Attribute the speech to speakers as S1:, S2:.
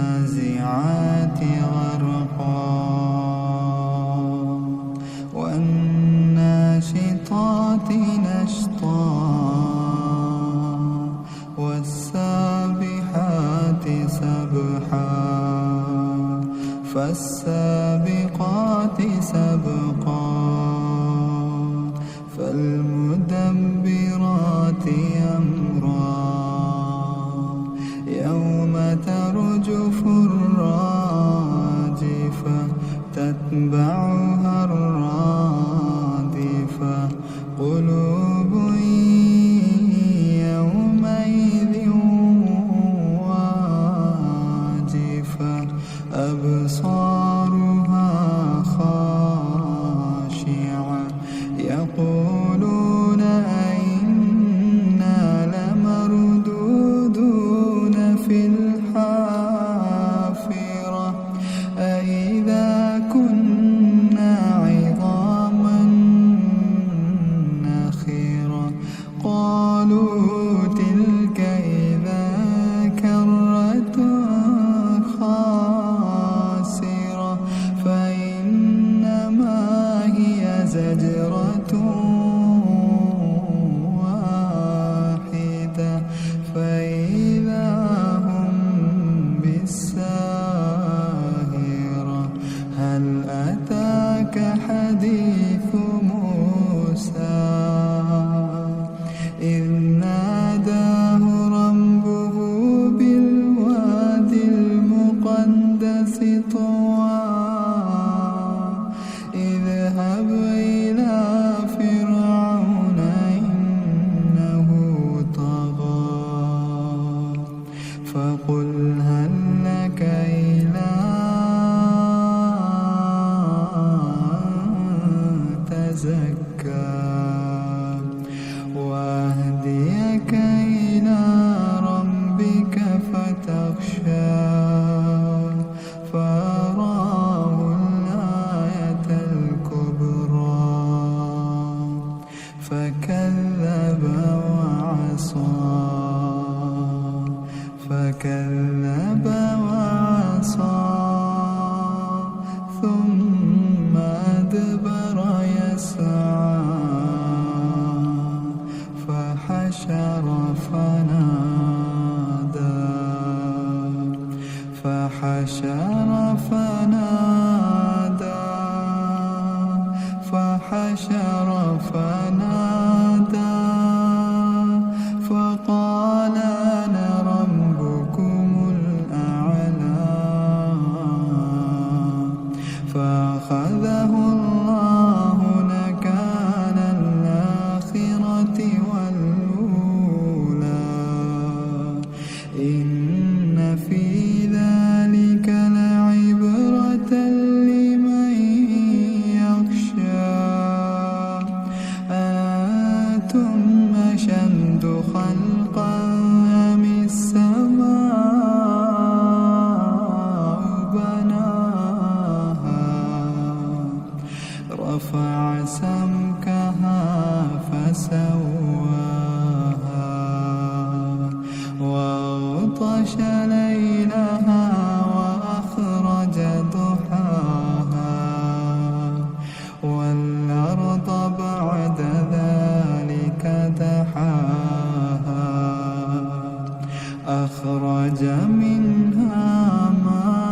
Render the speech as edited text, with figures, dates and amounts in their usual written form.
S1: والنازعات غرقا والناشطات نشطا والسابحات سبحا فالسابقات سبقا فالمدبرات أمرا يوم ترجف الراجفة تتبعها الرادفة قلوب يومئذ واجفة أبصارها خاشعة يقولون أئنا لمردودون في الحافرة أئذا كنا عظاما نخرة قالوا تلك إذا كرة خاسرة فإنما هي زجرة واحدة فإذا هم بالساهرة هل أتاك حديث موسى إذ ناداه ربه بالوادي المقدس طوى اذهب إلى فرعون إنه طغى فقل هل لك إلى تزكى وأهديك إلى ربك فتخشى فأراه الآية الكبرى فكذب وعصى ثم أدبر يسعى فحشر فنادى فقال أنا ربكم الأعلى فأخذه الله نكال الآخرة والأولى إن في ذلك لعبرة لمن يخشى أنتم أشد خلقا أم السماء بناها رفع سمكها فسواها وأغطش ليلها وأخرج ضحاها والأرض بعد ذلك دحاها أخرج منها ماءها